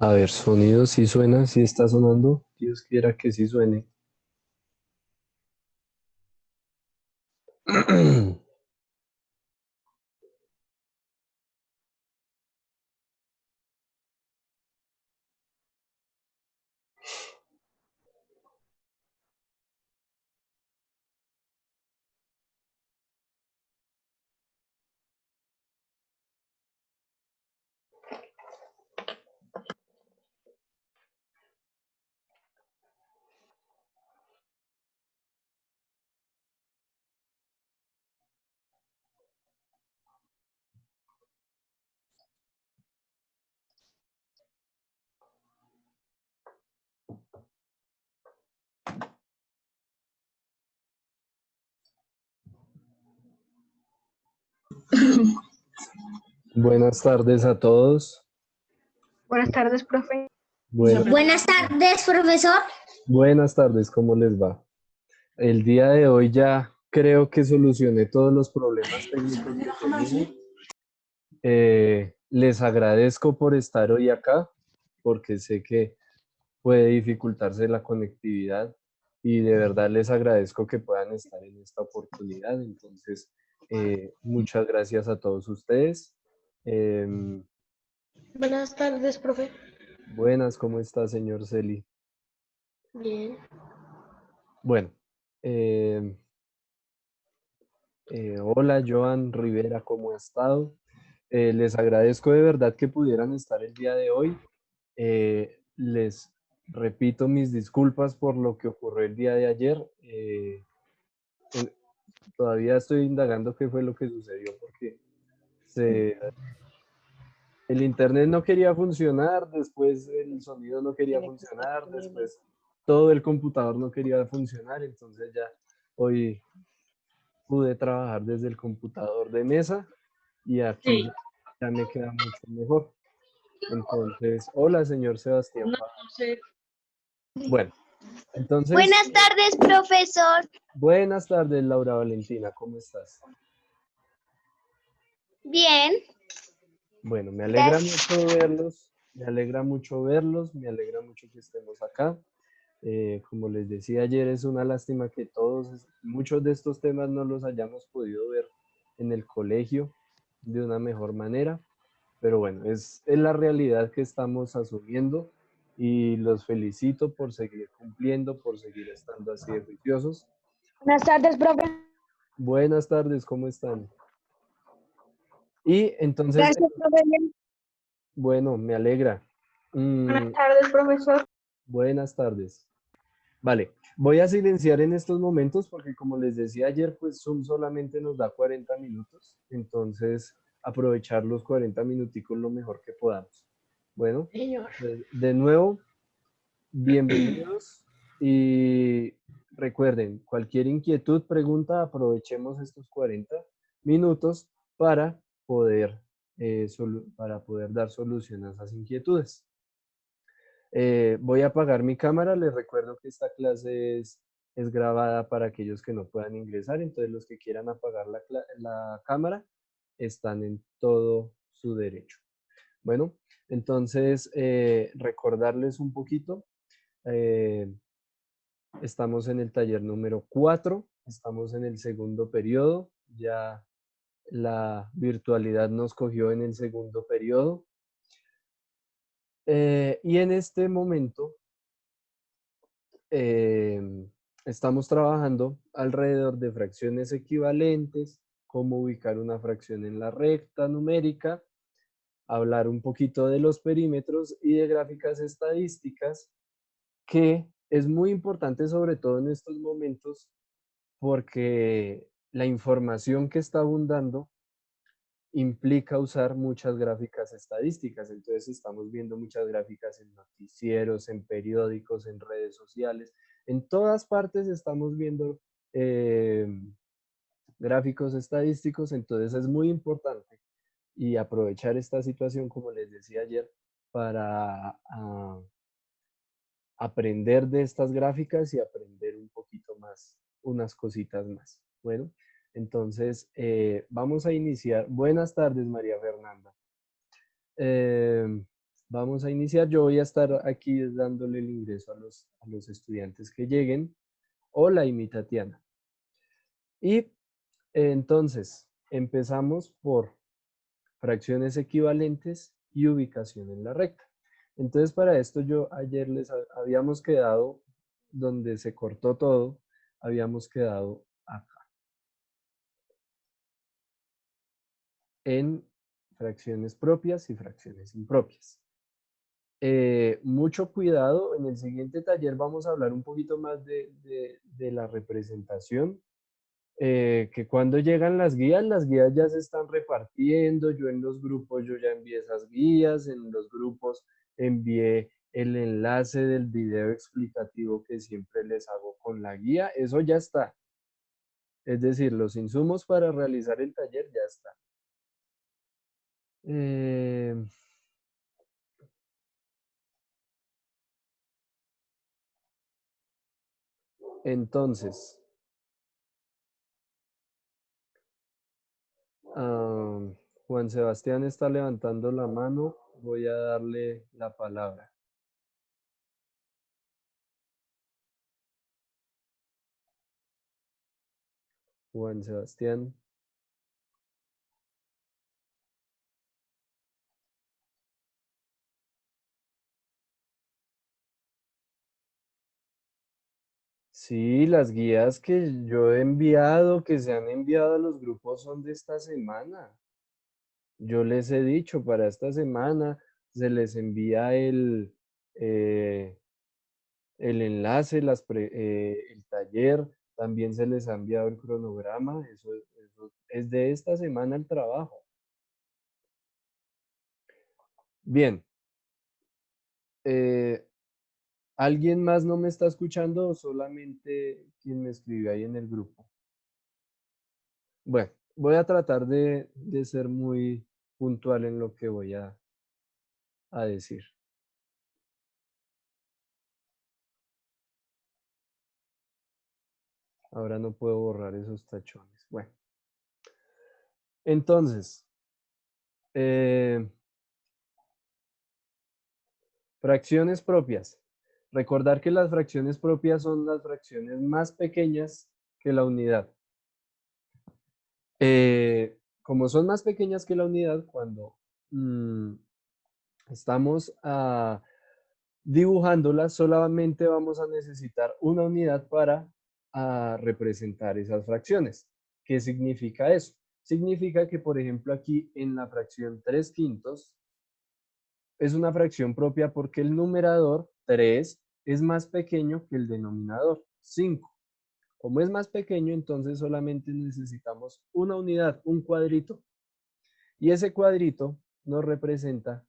A ver, sonido sí suena, sí está sonando. Dios quiera que sí suene. Buenas tardes a todos. Buenas tardes, profe. Bueno, Buenas tardes, profesor. buenas tardes, ¿cómo les va? El día de hoy ya creo que solucioné todos los problemas técnicos que tenía. Les agradezco por estar hoy acá, porque sé que puede dificultarse la conectividad y de verdad les agradezco que puedan estar en esta oportunidad. Entonces, muchas gracias a todos ustedes. Em, Buenas tardes, profe. Buenas, ¿cómo está, señor Celi? Bien. Bueno, em, hola, Joan Rivera, ¿cómo ha estado? Les agradezco de verdad que pudieran estar el día de hoy. Les repito mis disculpas por lo que ocurrió el día de ayer. En- Todavía estoy indagando qué fue lo que sucedió porque se, el internet no quería funcionar, después el sonido no quería funcionar, después todo el computador no quería funcionar, entonces ya hoy pude trabajar desde el computador de mesa y aquí Sí. ya me queda mucho mejor. Entonces, hola, señor Sebastián. No, no sé. Bueno, entonces, Buenas tardes, profesor. buenas tardes, Laura Valentina, ¿cómo estás? Bien, Bueno, me alegra gracias. mucho verlos, me alegra mucho verlos, me alegra mucho que estemos acá. Como les decía ayer, es una lástima que muchos de estos temas no los hayamos podido ver en el colegio de una mejor manera, pero bueno, es la realidad que estamos asumiendo y los felicito por seguir cumpliendo, por seguir estando así de juiciosos. Buenas tardes, profe. Buenas tardes, ¿cómo están? Y entonces, Gracias, profe. Bien. bueno, me alegra. Buenas Mm, tardes, profesor. Buenas tardes. Vale, voy a silenciar en estos momentos porque como les decía ayer, pues Zoom solamente nos da 40 minutos, entonces aprovechar los 40 minuticos lo mejor que podamos. Bueno, Señor. de nuevo, bienvenidos y recuerden, cualquier inquietud, pregunta, aprovechemos estos 40 minutos para poder, para poder dar solución a esas inquietudes. Voy a apagar mi cámara. Les recuerdo que esta clase es grabada para aquellos que no puedan ingresar. Entonces, los que quieran apagar la cámara están en todo su derecho. Bueno, entonces, recordarles un poquito. eh, Estamos en el taller número 4. Estamos en el segundo periodo. Ya la virtualidad nos cogió en el segundo periodo. Y en este momento eh, estamos trabajando alrededor de fracciones equivalentes, cómo ubicar una fracción en la recta numérica, hablar un poquito de los perímetros y de gráficas estadísticas, que es muy importante sobre todo en estos momentos porque la información que está abundando implica usar muchas gráficas estadísticas. Entonces estamos viendo muchas gráficas en noticieros, en periódicos, en redes sociales. En todas partes estamos viendo eh, gráficos estadísticos. Entonces es muy importante y aprovechar esta situación, como les decía ayer, para aprender de estas gráficas y aprender un poquito más, unas cositas más. Bueno, entonces vamos a iniciar. Buenas tardes, María Fernanda. Eh, Vamos a iniciar. Yo voy a estar aquí dándole el ingreso a los estudiantes que lleguen. Hola, y mi Tatiana. Y entonces, empezamos por fracciones equivalentes y ubicación en la recta. Entonces, para esto yo ayer les habíamos quedado, donde se cortó todo, habíamos quedado acá. En fracciones propias y fracciones impropias. Mucho cuidado, en el siguiente taller vamos a hablar un poquito más de la representación, que cuando llegan las guías ya se están repartiendo. Yo en los grupos, yo ya envié esas guías, en los grupos envié el enlace del video explicativo que siempre les hago con la guía, eso ya está. Es decir, los insumos para realizar el taller ya están. Entonces, Juan Sebastián está levantando la mano, voy a darle la palabra. Juan Sebastián. Sí, las guías que yo he enviado, que se han enviado a los grupos son de esta semana. Yo les he dicho, para esta semana se les envía el enlace, el taller, también se les ha enviado el cronograma, eso es de esta semana el trabajo. Bien. ¿Alguien más no me está escuchando o solamente quien me escribió ahí en el grupo? Bueno, voy a tratar de ser muy puntual en lo que voy a decir. Ahora no puedo borrar esos tachones. Bueno, entonces, fracciones propias. Recordar que las fracciones propias son las fracciones más pequeñas que la unidad. Como son más pequeñas que la unidad, cuando estamos dibujándolas, solamente vamos a necesitar una unidad para representar esas fracciones. ¿Qué significa eso? Significa que, por ejemplo, aquí en la fracción 3/5 es una fracción propia porque el numerador 3 es más pequeño que el denominador 5. Como es más pequeño, entonces solamente necesitamos una unidad, un cuadrito. Y ese cuadrito nos representa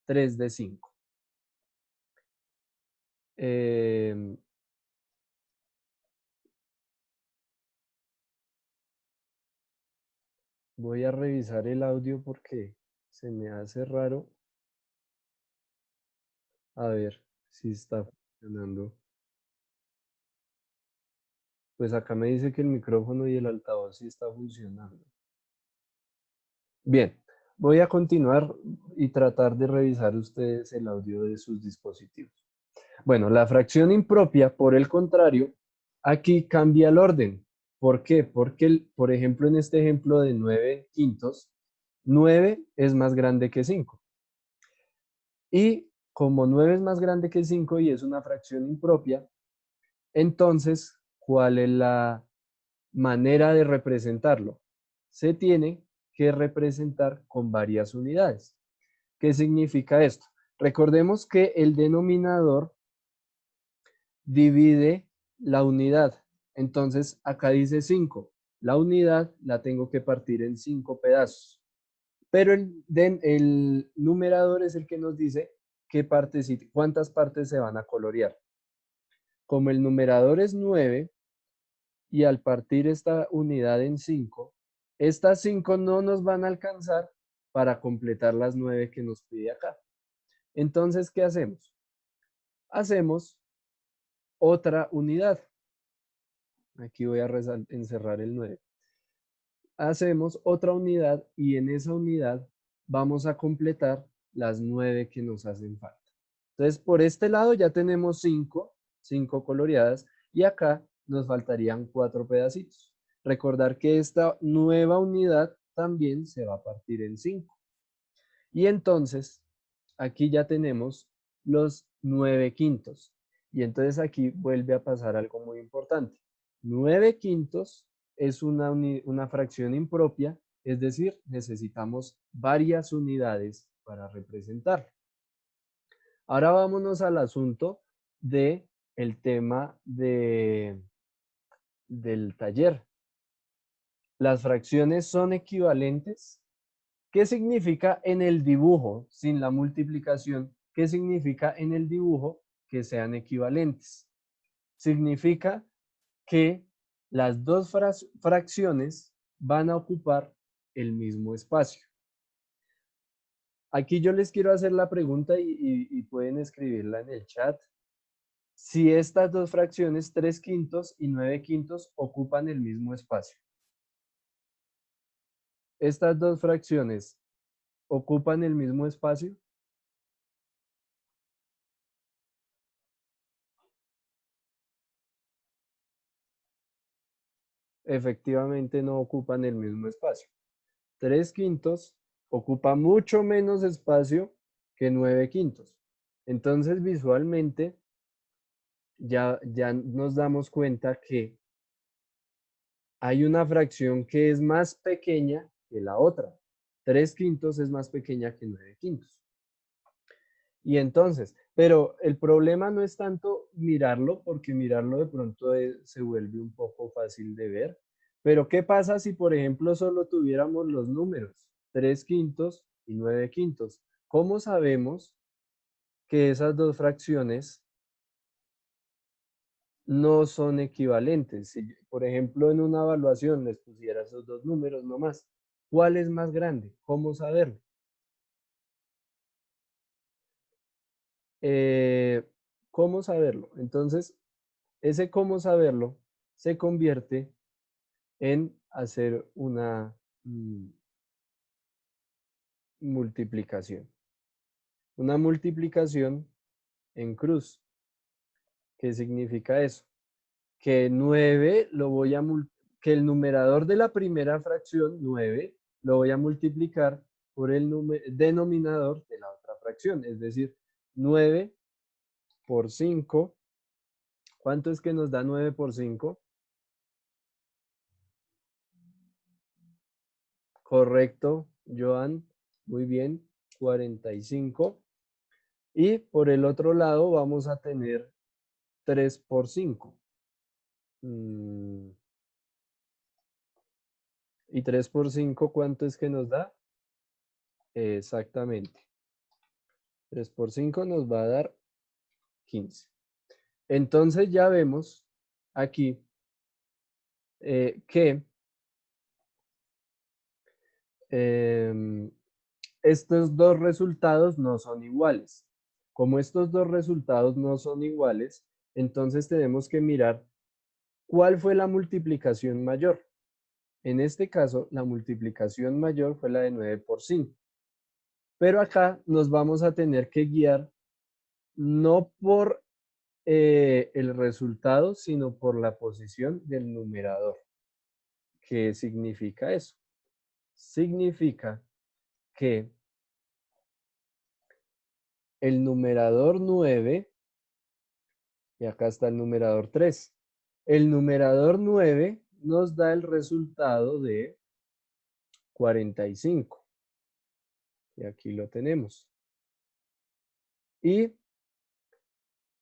3 de 5. Voy a revisar el audio porque se me hace raro. A ver si está funcionando. Pues acá me dice que el micrófono y el altavoz sí está funcionando. Bien, voy a continuar y tratar de revisar ustedes el audio de sus dispositivos. Bueno, la fracción impropia, por el contrario, aquí cambia el orden. ¿Por qué? Porque, por ejemplo, en este ejemplo de 9/5, 9 es más grande que 5. Y como 9 es más grande que 5 y es una fracción impropia, entonces, ¿cuál es la manera de representarlo? Se tiene que representar con varias unidades. ¿Qué significa esto? Recordemos que el denominador divide la unidad. Entonces, acá dice 5. La unidad la tengo que partir en 5 pedazos. Pero el numerador es el que nos dice qué partes y cuántas partes se van a colorear. Como el numerador es 9 y al partir esta unidad en 5, estas 5 no nos van a alcanzar para completar las 9 que nos pide acá. Entonces, ¿qué hacemos? Hacemos otra unidad. Aquí voy a encerrar el 9. Hacemos otra unidad y en esa unidad vamos a completar las 9 que nos hacen falta. Entonces, por este lado ya tenemos 5 coloreadas, y acá nos faltarían 4 pedacitos. Recordar que esta nueva unidad también se va a partir en 5. Y entonces, aquí ya tenemos los 9/5. Y entonces aquí vuelve a pasar algo muy importante. 9/5 es una fracción impropia, es decir, necesitamos varias unidades para representarla. Ahora vámonos al asunto de el tema del taller. ¿Las fracciones son equivalentes? ¿Qué significa en el dibujo sin la multiplicación? ¿Qué significa en el dibujo que sean equivalentes? Significa que las dos fracciones van a ocupar el mismo espacio. Aquí yo les quiero hacer la pregunta y pueden escribirla en el chat. Si estas dos fracciones, 3/5 y 9/5, ocupan el mismo espacio. ¿Estas dos fracciones ocupan el mismo espacio? Efectivamente no ocupan el mismo espacio. 3/5 ocupa mucho menos espacio que 9/5. Entonces visualmente ya nos damos cuenta que hay una fracción que es más pequeña que la otra. 3/5 es más pequeña que 9/5. Y entonces, pero el problema no es tanto mirarlo, porque mirarlo de pronto se vuelve un poco fácil de ver. Pero ¿qué pasa si, por ejemplo, solo tuviéramos los números 3/5 y 9/5? ¿Cómo sabemos que esas dos fracciones no son equivalentes? Si, por ejemplo, en una evaluación les pusiera esos dos números nomás, ¿cuál es más grande? ¿Cómo saberlo? ¿Cómo saberlo? Entonces, ese cómo saberlo se convierte en hacer una multiplicación. Una multiplicación en cruz. ¿Qué significa eso? Que 9 lo voy a que el numerador de la primera fracción, 9, lo voy a multiplicar por el denominador de la otra fracción. Es decir, 9 por 5. ¿Cuánto es que nos da 9 por 5? Correcto, Joan. Muy bien, 45. Y por el otro lado vamos a tener 3 por 5. ¿Y 3 por 5 cuánto es que nos da? Exactamente. 3 por 5 nos va a dar 15. Entonces ya vemos aquí que estos dos resultados no son iguales. Como estos dos resultados no son iguales, entonces tenemos que mirar cuál fue la multiplicación mayor. En este caso, la multiplicación mayor fue la de 9 por 5. Pero acá nos vamos a tener que guiar no por el resultado, sino por la posición del numerador. ¿Qué significa eso? Significa que el numerador 9, y acá está el numerador 3, el numerador 9 nos da el resultado de 45. Y aquí lo tenemos. Y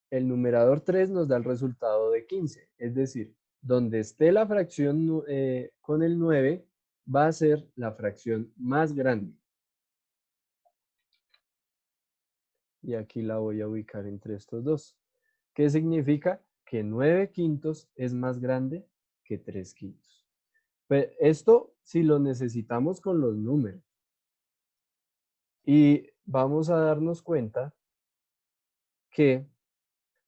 el numerador 3 nos da el resultado de 15. Es decir, donde esté la fracción con el 9, va a ser la fracción más grande. Y aquí la voy a ubicar entre estos dos. ¿Qué significa? Que 9/5 es más grande que 3/5. Pero esto si lo necesitamos con los números. Y vamos a darnos cuenta que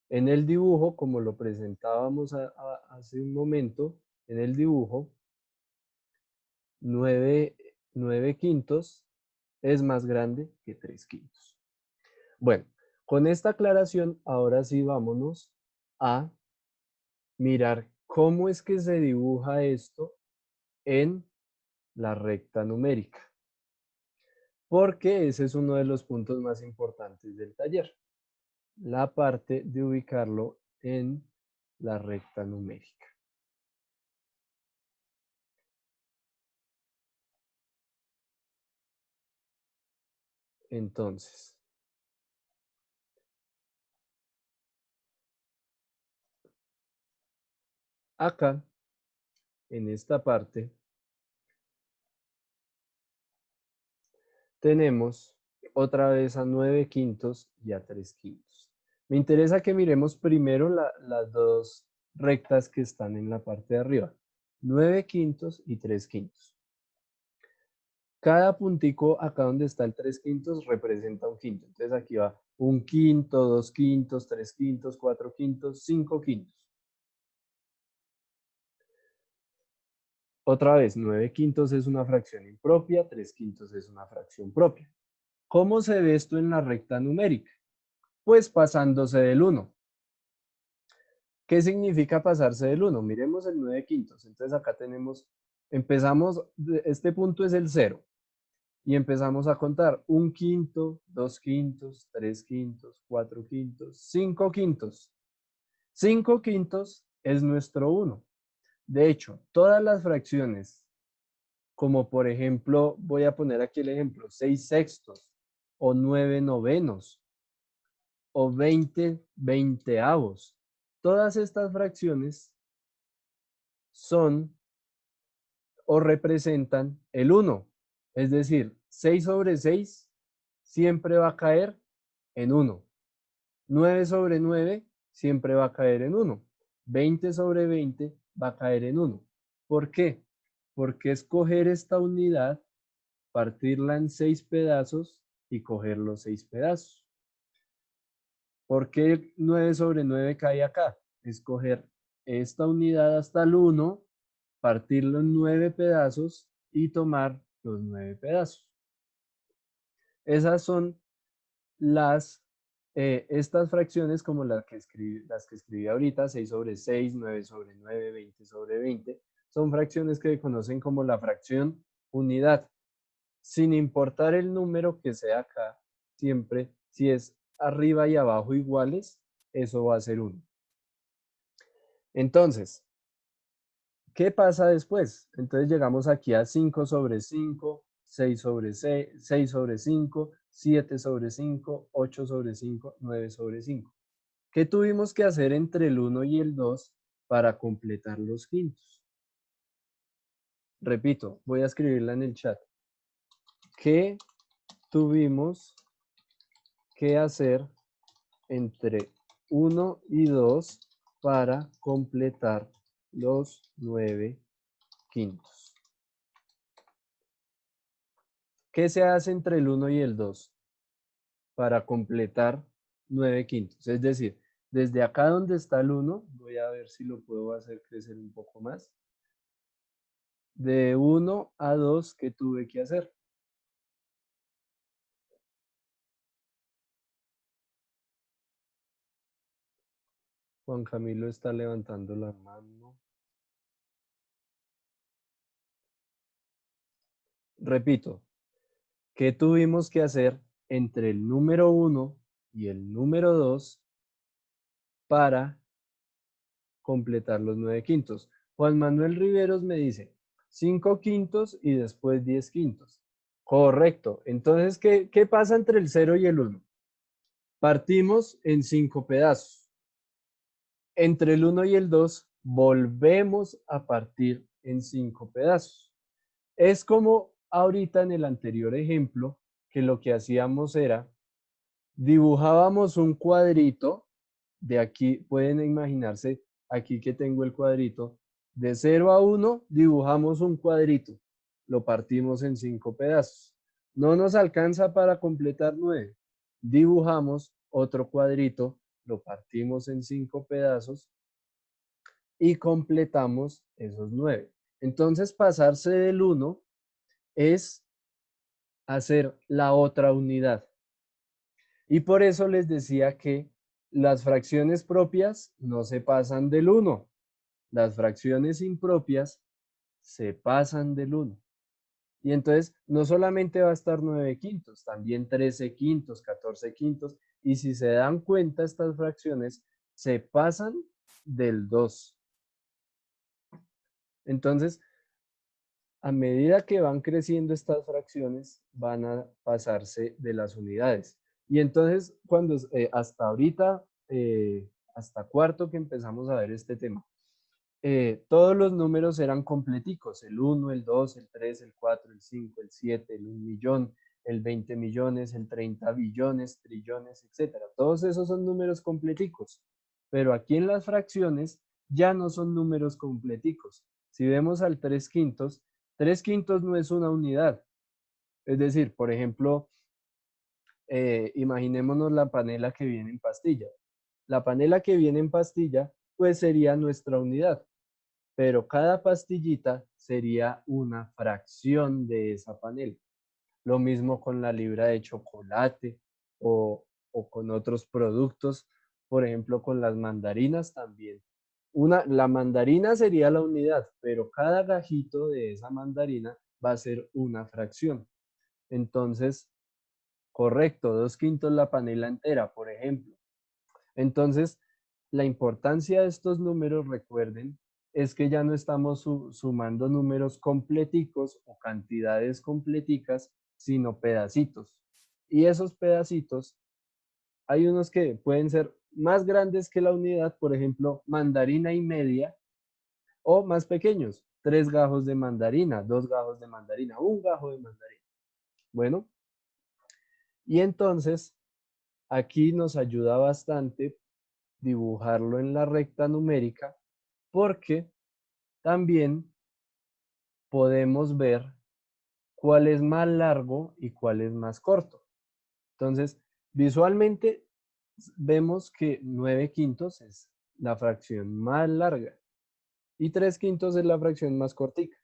en el dibujo, como lo presentábamos hace un momento, en el dibujo, 9/5 es más grande que 3/5. Bueno, con esta aclaración, ahora sí vámonos a mirar cómo es que se dibuja esto en la recta numérica, porque ese es uno de los puntos más importantes del taller, la parte de ubicarlo en la recta numérica. Entonces, acá, en esta parte, tenemos otra vez a 9/5 y a 3/5. Me interesa que miremos primero las dos rectas que están en la parte de arriba, 9/5 y 3/5. Cada puntico acá donde está el 3/5 representa un quinto. Entonces aquí va 1/5, 2/5, 3/5, 4/5, 5/5. Otra vez, 9/5 es una fracción impropia, 3/5 es una fracción propia. ¿Cómo se ve esto en la recta numérica? Pues pasándose del 1. ¿Qué significa pasarse del 1? Miremos el 9/5. Entonces acá tenemos, empezamos, este punto es el 0. Y empezamos a contar 1/5, 2/5, 3/5, 4/5, 5/5. 5/5 es nuestro 1. De hecho, todas las fracciones, como por ejemplo, voy a poner aquí el ejemplo, 6/6 o 9/9 o 20/20, todas estas fracciones son o representan el 1. Es decir, 6/6 siempre va a caer en 1. 9/9 siempre va a caer en 1. 20/20 va a caer en 1. ¿Por qué? Porque escoger esta unidad, partirla en 6 pedazos y coger los 6 pedazos. ¿Por qué 9/9 cae acá? Escoger esta unidad hasta el 1, partirlo en 9 pedazos y tomar los 9 pedazos. Esas son estas fracciones como las que escribí ahorita, 6/6, 9/9, 20/20, son fracciones que se conocen como la fracción unidad. Sin importar el número que sea acá, siempre, si es arriba y abajo iguales, eso va a ser 1. Entonces, ¿qué pasa después? Entonces llegamos aquí a 5/5, 6/6, 6/5, 7/5, 8/5, 9/5. ¿Qué tuvimos que hacer entre el 1 y el 2 para completar los quintos? Repito, voy a escribirla en el chat. ¿Qué tuvimos que hacer entre 1 y 2 para completar los 9/5? ¿Qué se hace entre el 1 y el 2 para completar 9/5? Es decir, desde acá donde está el 1, voy a ver si lo puedo hacer crecer un poco más. De 1 a 2, ¿qué tuve que hacer? Juan Camilo está levantando la mano. Repito, ¿qué tuvimos que hacer entre el número 1 y el número 2 para completar los 9/5? Juan Manuel Riveros me dice 5/5 y después 10/5. Correcto. Entonces, ¿qué pasa entre el 0 y el 1? Partimos en 5 pedazos. Entre el 1 y el 2 volvemos a partir en 5 pedazos. Es como ahorita en el anterior ejemplo, que lo que hacíamos era, dibujábamos un cuadrito, de aquí pueden imaginarse, aquí que tengo el cuadrito, de 0 a 1 dibujamos un cuadrito, lo partimos en 5 pedazos. No nos alcanza para completar 9. Dibujamos otro cuadrito, lo partimos en 5 pedazos y completamos esos 9. Entonces pasarse del 1 es hacer la otra unidad. Y por eso les decía que las fracciones propias no se pasan del 1. Las fracciones impropias se pasan del 1. Y entonces no solamente va a estar 9 quintos, también 13 quintos, 14 quintos. Y si se dan cuenta, estas fracciones se pasan del 2. Entonces, a medida que van creciendo estas fracciones, van a pasarse de las unidades. Y entonces, cuando hasta ahorita, hasta cuarto que empezamos a ver este tema, todos los números eran completicos, el 1, el 2, el 3, el 4, el 5, el 7, el 1.000.000, el 20 millones, el 30 billones, trillones, etc. Todos esos son números completicos, pero aquí en las fracciones ya no son números completicos. Si vemos al 3 quintos, 3 quintos no es una unidad. Es decir, por ejemplo, imaginémonos la panela que viene en pastilla. La panela que viene en pastilla, pues sería nuestra unidad, pero cada pastillita sería una fracción de esa panela. Lo mismo con la libra de chocolate o con otros productos, por ejemplo, con las mandarinas también. La mandarina sería la unidad, pero cada gajito de esa mandarina va a ser una fracción. Entonces, correcto, 2 quintos la panela entera, por ejemplo. Entonces, la importancia de estos números, recuerden, es que ya no estamos sumando números completicos o cantidades completicas, sino pedacitos. Y esos pedacitos, hay unos que pueden ser más grandes que la unidad, por ejemplo, mandarina y media, o más pequeños, 3 gajos de mandarina, 2 gajos de mandarina, 1 gajo de mandarina. Bueno, y entonces aquí nos ayuda bastante dibujarlo en la recta numérica porque también podemos ver cuál es más largo y cuál es más corto. Entonces, visualmente vemos que 9 quintos es la fracción más larga y 3 quintos es la fracción más cortica.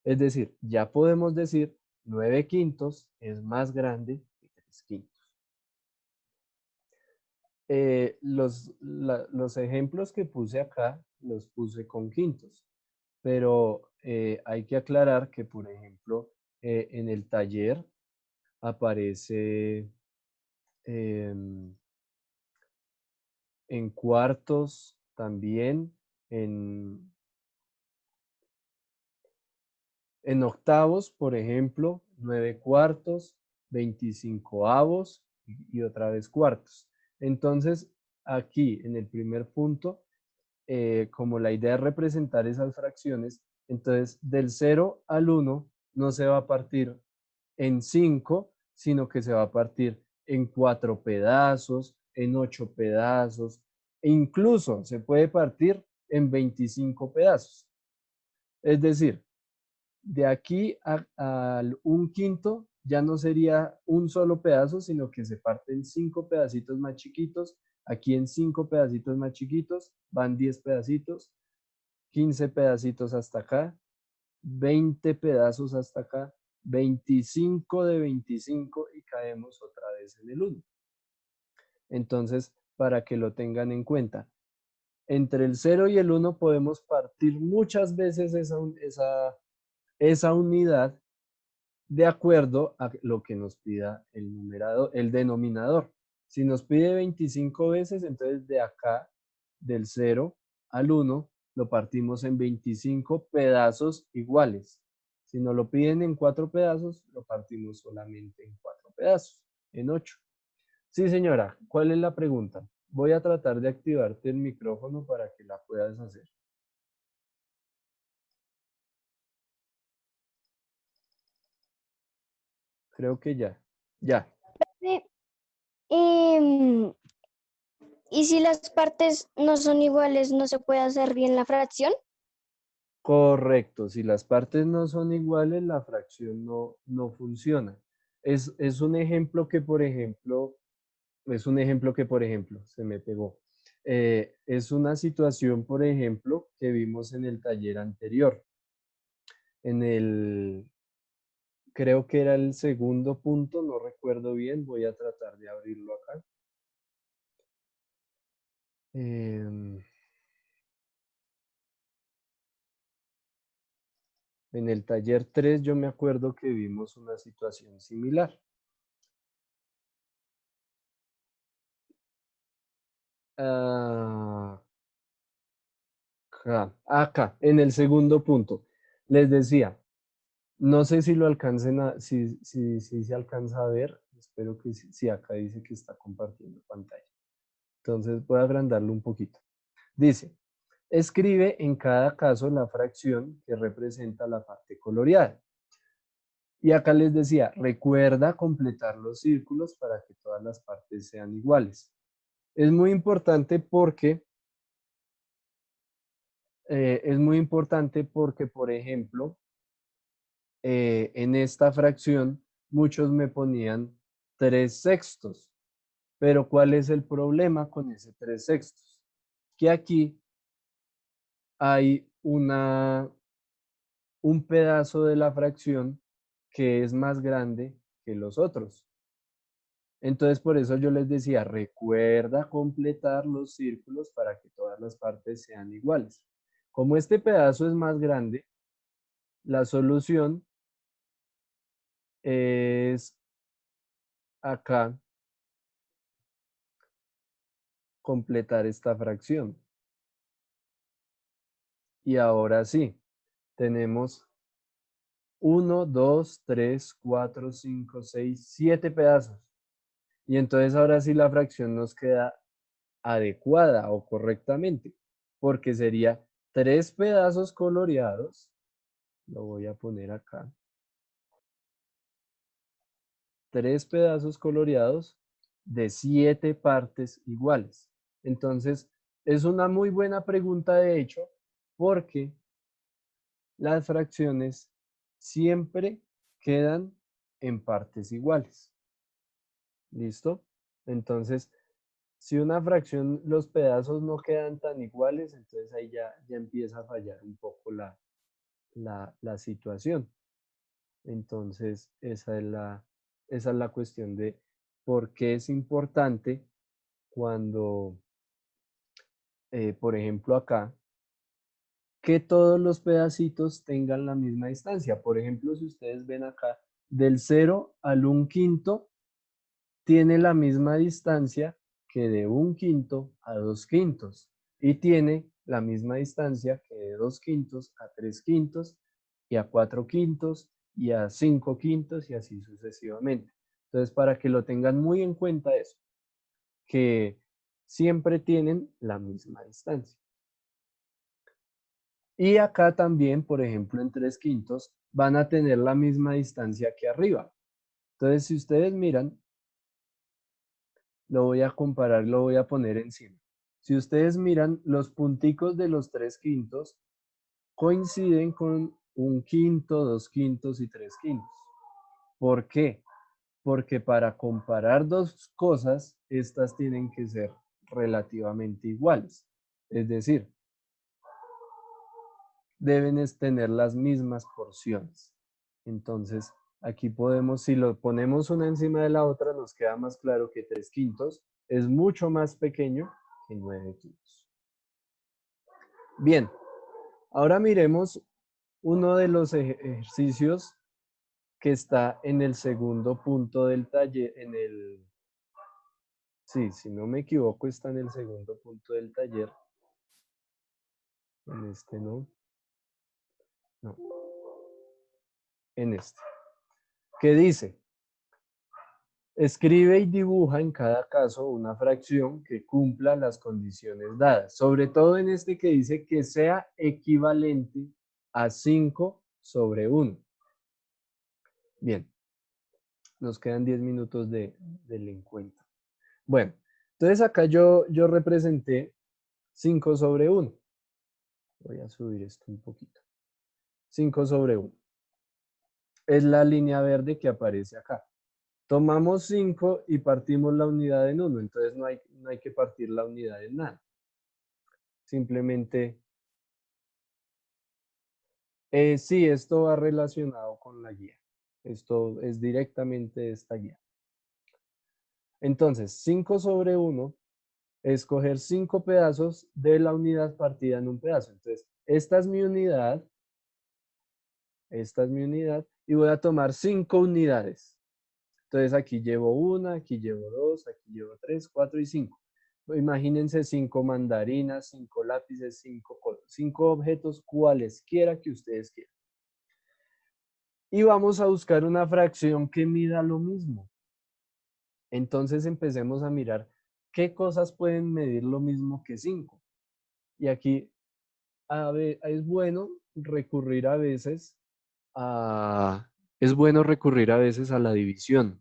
Es decir, ya podemos decir 9 quintos es más grande que 3 quintos. Los ejemplos que puse acá los puse con quintos, pero hay que aclarar que, por ejemplo, en el taller aparece em, en cuartos también, en, en octavos, por ejemplo, 9 cuartos, 25 avos y otra vez cuartos. Entonces, aquí en el primer punto, como la idea es representar esas fracciones, entonces del 0 al 1 no se va a partir en 5, sino que se va a partir en 4 pedazos, en 8 pedazos, e incluso se puede partir en 25 pedazos. Es decir, de aquí al 1/5 ya no sería un solo pedazo, sino que se parte en 5 pedacitos más chiquitos. Aquí en 5 pedacitos más chiquitos van 10 pedacitos, 15 pedacitos hasta acá, 20 pedazos hasta acá, 25 de 25 y caemos otra vez en el 1. Entonces, para que lo tengan en cuenta, entre el 0 y el 1 podemos partir muchas veces esa unidad de acuerdo a lo que nos pida el numerador, el denominador. Si nos pide 25 veces, entonces de acá, del 0 al 1, lo partimos en 25 pedazos iguales. Si nos lo piden en 4 pedazos, lo partimos solamente en 4 pedazos, en 8. Sí, señora, ¿cuál es la pregunta? Voy a tratar de activarte el micrófono para que la puedas hacer. Creo que ya. Ya. Em, ¿Y si las partes no son iguales, no se puede hacer bien la fracción? Correcto, si las partes no son iguales, la fracción no funciona. Es un ejemplo que, por ejemplo, se me pegó. Es una situación, por ejemplo, que vimos en el taller anterior. En el, creo que era el segundo punto, no recuerdo bien, voy a tratar de abrirlo acá. En el taller 3 yo me acuerdo que vimos una situación similar. Acá, en el segundo punto, les decía, no sé si lo alcancen si se alcanza a ver, espero que sí, sí, acá dice que está compartiendo pantalla. Entonces voy a agrandarlo un poquito. Dice, escribe en cada caso la fracción que representa la parte coloreada. Y acá les decía, recuerda completar los círculos para que todas las partes sean iguales. Es muy importante porque, por ejemplo, en esta fracción muchos me ponían 3/6. Pero ¿cuál es el problema con ese 3/6? Que aquí hay un pedazo de la fracción que es más grande que los otros. Entonces, por eso yo les decía, recuerda completar los círculos para que todas las partes sean iguales. Como este pedazo es más grande, la solución es acá completar esta fracción. Y ahora sí, tenemos 1, 2, 3, 4, 5, 6, 7 pedazos. Y entonces ahora sí la fracción nos queda adecuada o correctamente, porque sería 3 pedazos coloreados, lo voy a poner acá, 3 pedazos coloreados de 7 partes iguales. Entonces, es una muy buena pregunta de hecho, porque las fracciones siempre quedan en partes iguales. ¿Listo? Entonces, si una fracción, los pedazos no quedan tan iguales, entonces ahí ya empieza a fallar un poco la situación. Entonces, esa es la cuestión de por qué es importante cuando, por ejemplo, acá, que todos los pedacitos tengan la misma distancia. Por ejemplo, si ustedes ven acá, del 0 al 1/5 tiene la misma distancia que de 1/5 a 2/5 y tiene la misma distancia que de 2/5 a 3/5 y a 4/5 y a 5/5 y así sucesivamente. Entonces, para que lo tengan muy en cuenta eso, que siempre tienen la misma distancia. Y acá también, por ejemplo, en 3/5 van a tener la misma distancia que arriba. Entonces, si ustedes miran, lo voy a comparar, lo voy a poner encima. Si ustedes miran, los punticos de los 3/5 coinciden con 1/5, 2/5 y 3/5. ¿Por qué? Porque para comparar dos cosas, estas tienen que ser relativamente iguales. Es decir, deben tener las mismas porciones. Entonces, aquí podemos, si lo ponemos una encima de la otra, nos queda más claro que 3/5 es mucho más pequeño que 9/5. Bien, ahora miremos uno de los ejercicios que está en el segundo punto del taller, sí, si no me equivoco, está en el segundo punto del taller. En este no, en este. ¿Qué dice? Escribe y dibuja en cada caso una fracción que cumpla las condiciones dadas, sobre todo en este que dice que sea equivalente a 5/1. Bien, nos quedan 10 minutos del encuentro. Bueno, entonces acá yo representé 5/1. Voy a subir esto un poquito. 5/1. Es la línea verde que aparece acá. Tomamos 5 y partimos la unidad en 1, entonces no hay que partir la unidad en nada. Simplemente, sí, esto va relacionado con la guía. Esto es directamente de esta guía. Entonces, 5 sobre 1 es coger 5 pedazos de la unidad partida en un pedazo. Entonces, esta es mi unidad, y voy a tomar 5 unidades. Entonces, aquí llevo una, aquí llevo dos, aquí llevo 3, 4 y 5. Imagínense 5 mandarinas, 5 lápices, 5 objetos, cualesquiera que ustedes quieran. Y vamos a buscar una fracción que mida lo mismo. Entonces empecemos a mirar qué cosas pueden medir lo mismo que 5. Y aquí es bueno recurrir a veces a la división.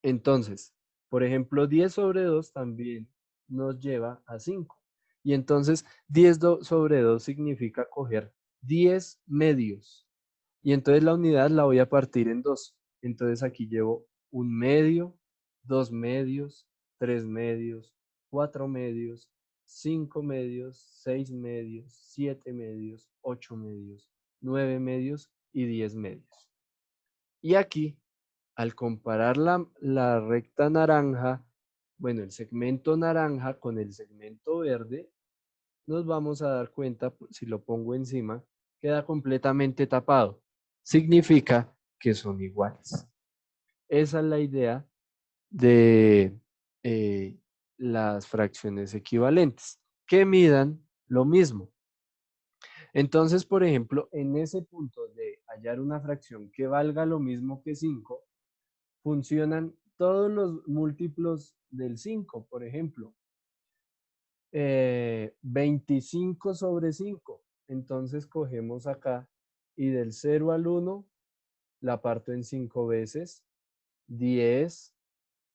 Entonces, por ejemplo, 10 sobre 2 también nos lleva a 5. Y entonces 10 sobre 2 significa coger 10 medios. Y entonces la unidad la voy a partir en 2. Entonces aquí llevo 1 medio, 2 medios, 3 medios, 4 medios, 5 medios, 6 medios, 7 medios, 8 medios, 9 medios y 10 medios. Y aquí, al comparar la recta naranja, bueno, el segmento naranja con el segmento verde, nos vamos a dar cuenta, si lo pongo encima, queda completamente tapado. Significa que son iguales. Esa es la idea de las fracciones equivalentes, que midan lo mismo. Entonces, por ejemplo, en ese punto de hallar una fracción que valga lo mismo que 5, funcionan todos los múltiplos del 5, por ejemplo. 25 sobre 5. Entonces cogemos acá y del 0 al 1 la parto en 5 veces. 10,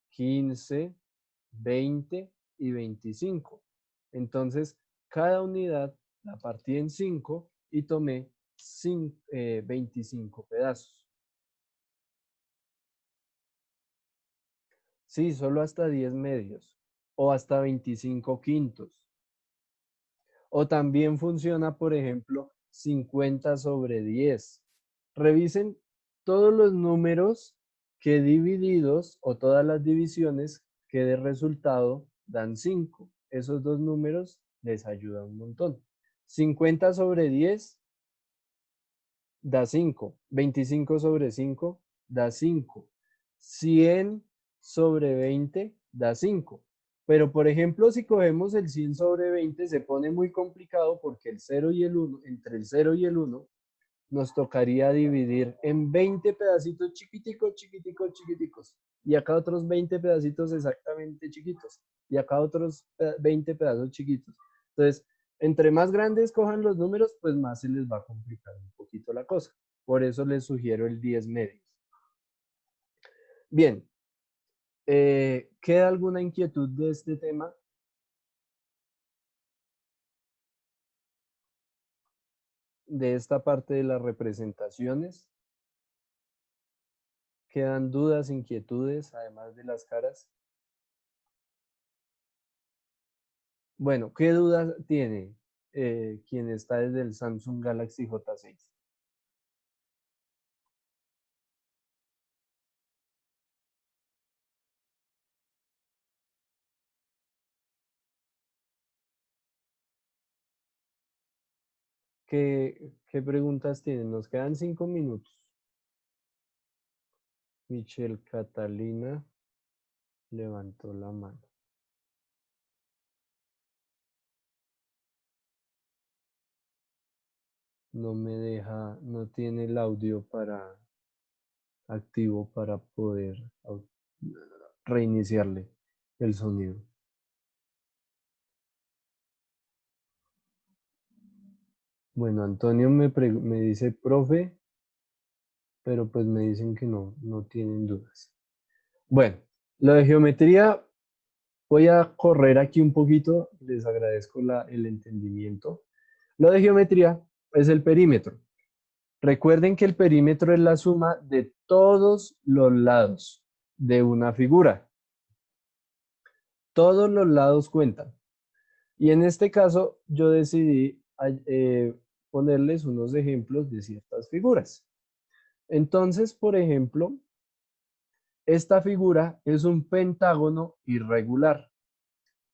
15, 20 y 25. Entonces, cada unidad la partí en 5 y tomé 25 pedazos. Sí, solo hasta 10 medios o hasta 25 quintos. O también funciona, por ejemplo, 50 sobre 10. Revisen todos los números que divididos o todas las divisiones que de resultado dan 5. Esos dos números les ayudan un montón. 50 sobre 10 da 5. 25 sobre 5 da 5. 100 sobre 20 da 5. Pero, por ejemplo, si cogemos el 100 sobre 20, se pone muy complicado porque el 0 y el 1, entre el 0 y el 1, nos tocaría dividir en 20 pedacitos chiquiticos, chiquiticos, chiquiticos. Y acá otros 20 pedacitos exactamente chiquitos. Y acá otros 20 pedazos chiquitos. Entonces, entre más grandes cojan los números, pues más se les va a complicar un poquito la cosa. Por eso les sugiero el 10 medios. Bien, ¿queda alguna inquietud de este tema? De esta parte de las representaciones. ¿Quedan dudas, inquietudes, además de las caras? Bueno, ¿qué dudas tiene quien está desde el Samsung Galaxy J6? ¿Qué preguntas tienen? Nos quedan 5 minutos. Michelle Catalina levantó la mano. No me deja, no tiene el audio activo para poder reiniciarle el sonido. Bueno, Antonio me dice, profe, pero pues me dicen que no tienen dudas. Bueno, lo de geometría, voy a correr aquí un poquito, les agradezco el entendimiento. Lo de geometría es el perímetro. Recuerden que el perímetro es la suma de todos los lados de una figura. Todos los lados cuentan. Y en este caso yo decidí ponerles unos ejemplos de ciertas figuras. Entonces, por ejemplo, esta figura es un pentágono irregular.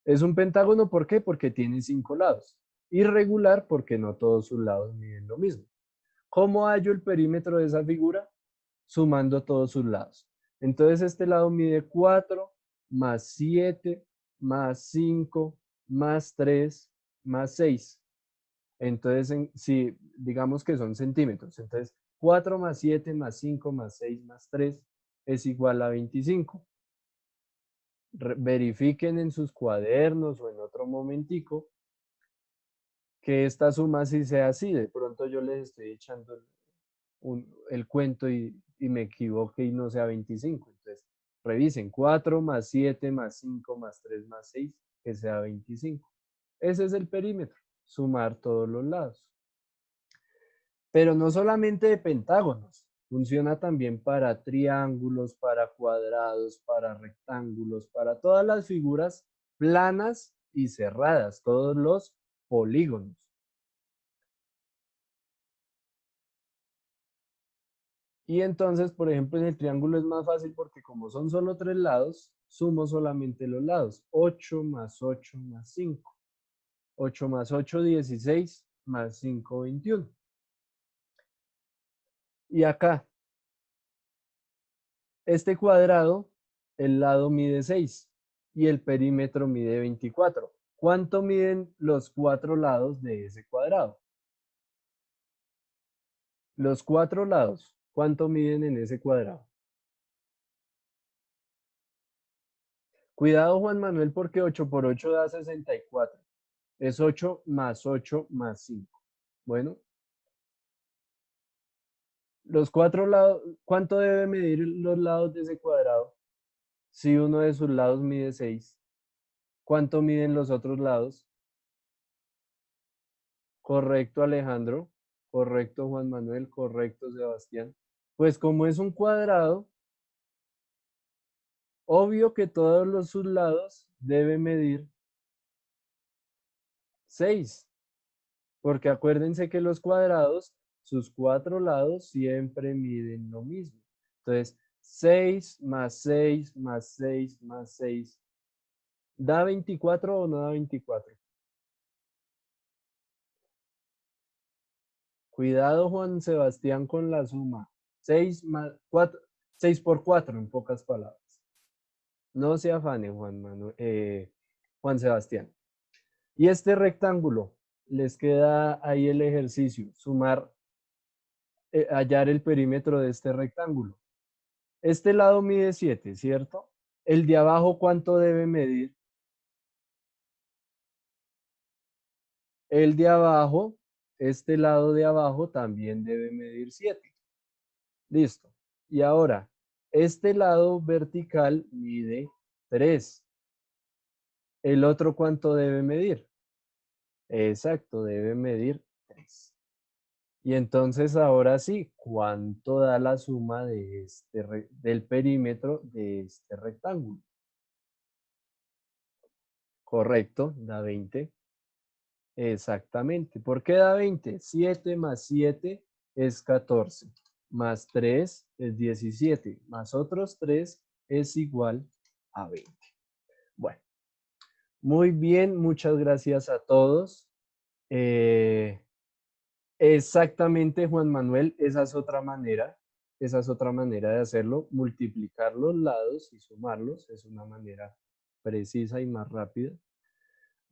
Es un pentágono, ¿por qué? Porque tiene 5 lados. Irregular porque no todos sus lados miden lo mismo. ¿Cómo hallo el perímetro de esa figura? Sumando todos sus lados. Entonces este lado mide 4 más 7 más 5 más 3 más 6. Entonces, si digamos que son centímetros, entonces 4 más 7 más 5 más 6 más 3 es igual a 25. Verifiquen en sus cuadernos o en otro momentico que esta suma sí sea así. De pronto yo les estoy echando el cuento y me equivoque y no sea 25. Entonces, revisen 4 más 7 más 5 más 3 más 6, que sea 25. Ese es el perímetro, sumar todos los lados. Pero no solamente de pentágonos, funciona también para triángulos, para cuadrados, para rectángulos, para todas las figuras planas y cerradas, todos los polígonos. Y entonces, por ejemplo, en el triángulo es más fácil porque como son solo 3 lados, sumo solamente los lados. 8 más 8 más 5. 8 más 8, 16, más 5, 21. Y acá, este cuadrado, el lado mide 6 y el perímetro mide 24. ¿Cuánto miden los 4 lados de ese cuadrado? Los 4 lados, ¿cuánto miden en ese cuadrado? Cuidado, Juan Manuel, porque 8 por 8 da 64. Es 8 más 8 más 5. Bueno, los 4 lados, ¿cuánto debe medir los lados de ese cuadrado? Si uno de sus lados mide 6, ¿cuánto miden los otros lados? Correcto, Alejandro. Correcto, Juan Manuel. Correcto, Sebastián. Pues como es un cuadrado, obvio que todos sus lados deben medir 6. Porque acuérdense que los cuadrados, sus 4 lados siempre miden lo mismo. Entonces, 6 más 6 más 6 más 6. ¿Da 24 o no da 24? Cuidado, Juan Sebastián, con la suma. 6 más 4, 6 por 4, en pocas palabras. No se afane, Juan Sebastián. Y este rectángulo, les queda ahí el ejercicio, sumar, hallar el perímetro de este rectángulo. Este lado mide 7, ¿cierto? El de abajo, ¿cuánto debe medir? El de abajo, este lado de abajo también debe medir 7. Listo. Y ahora, este lado vertical mide 3. ¿El otro cuánto debe medir? Exacto, debe medir 3. Y entonces ahora sí, ¿cuánto da la suma de del perímetro de este rectángulo? Correcto, da 20. Exactamente. ¿Por qué da 20? 7 más 7 es 14, más 3 es 17, más otros 3 es igual a 20. Bueno, muy bien, muchas gracias a todos. Exactamente, Juan Manuel, esa es otra manera de hacerlo. Multiplicar los lados y sumarlos es una manera precisa y más rápida.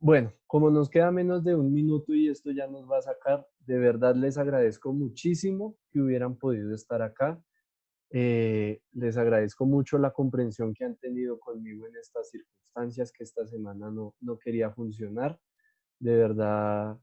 Bueno, como nos queda menos de un minuto y esto ya nos va a sacar, de verdad les agradezco muchísimo que hubieran podido estar acá. Les agradezco mucho la comprensión que han tenido conmigo en estas circunstancias que esta semana no quería funcionar. De verdad,